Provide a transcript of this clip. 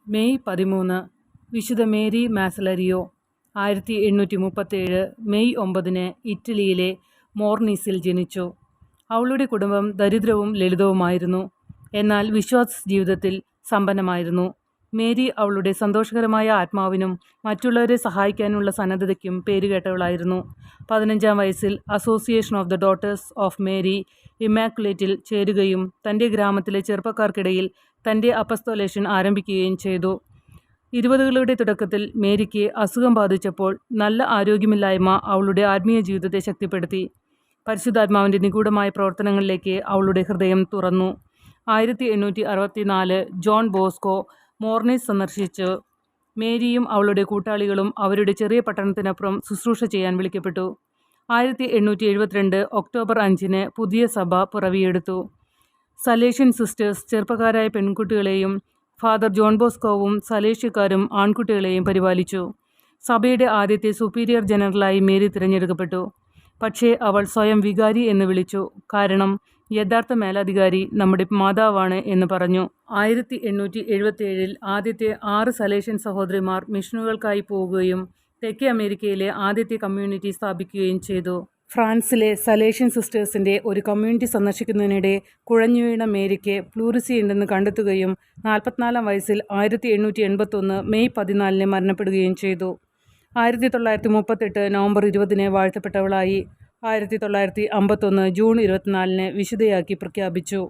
May 13 വിശുദ്ധ Mary മാസലരിയോ. 1837 May 9 ഇറ്റലിയിലെ മോർനീസിൽ ജനിച്ചു. അവളുടെ കുടുംബം ദരിദ്രവും ലളിതവുമായിരുന്നു, എന്നാൽ വിശ്വാസ ജീവിതത്തിൽ സമ്പന്നമായിരുന്നു. മേരി അവളുടെ സന്തോഷകരമായ ആത്മാവിനും മറ്റുള്ളവരെ സഹായിക്കാനുള്ള സന്നദ്ധതയ്ക്കും പേരുകേട്ടവളായിരുന്നു. 15-ാം വയസ്സിൽ association of the daughters of Mary ഇമ്മാക്കുലേറ്റിൽ ചേരുകയും തൻ്റെ ഗ്രാമത്തിലെ ചെറുപ്പക്കാർക്കിടയിൽ തൻ്റെ അപ്പസ്തോലേഷൻ ആരംഭിക്കുകയും ചെയ്തു. 20കളുടെ തുടക്കത്തിൽ മേരിക്ക് അസുഖം ബാധിച്ചപ്പോൾ നല്ല ആരോഗ്യമില്ലായ്മ അവളുടെ ആത്മീയ ജീവിതത്തെ ശക്തിപ്പെടുത്തി. പരിശുദ്ധാത്മാവിൻ്റെ നിഗൂഢമായ പ്രവർത്തനങ്ങളിലേക്ക് അവളുടെ ഹൃദയം തുറന്നു. 1864 ജോൺ ബോസ്കോ മോർനീസ് സന്ദർശിച്ചു. മേരിയും അവളുടെ കൂട്ടാളികളും അവരുടെ ചെറിയ പട്ടണത്തിനപ്പുറം ശുശ്രൂഷ ചെയ്യാൻ വിളിക്കപ്പെട്ടു. 1872 ഒക്ടോബർ 5 പുതിയ സഭ പിറവിയെടുത്തു. സലേഷ്യൻ സിസ്റ്റേഴ്സ് ചെറുപ്പക്കാരായ പെൺകുട്ടികളെയും ഫാദർ ജോൺ ബോസ്കോവും സലേഷ്യക്കാരും ആൺകുട്ടികളെയും പരിപാലിച്ചു. സഭയുടെ ആദ്യത്തെ സുപ്പീരിയർ ജനറലായി മേരി തിരഞ്ഞെടുക്കപ്പെട്ടു. പക്ഷേ അവൾ സ്വയം വികാരി എന്ന് വിളിച്ചു, കാരണം യഥാർത്ഥ മേലധികാരി നമ്മുടെ മാതാവാണ് എന്ന് പറഞ്ഞു. 1877 ആദ്യത്തെ 6 സലേഷ്യൻ സഹോദരിമാർ മിഷനുകൾക്കായി പോവുകയും തെക്കേ അമേരിക്കയിലെ ആദ്യത്തെ കമ്മ്യൂണിറ്റി സ്ഥാപിക്കുകയും ചെയ്തു. ഫ്രാൻസിലെ സലേഷ്യൻ സിസ്റ്റേഴ്സിൻ്റെ ഒരു കമ്മ്യൂണിറ്റി സന്ദർശിക്കുന്നതിനിടെ കുഴഞ്ഞുവീണ മേരിക്ക് പ്ലൂറിസി ഉണ്ടെന്ന് കണ്ടെത്തുകയും 44-ാം വയസ്സിൽ 1881 മെയ് 14 മരണപ്പെടുകയും ചെയ്തു. 1938 നവംബർ 20 വാഴ്ത്തപ്പെട്ടവളായി. 1951 ജൂൺ 24 വിശുദ്ധയാക്കി പ്രഖ്യാപിച്ചു.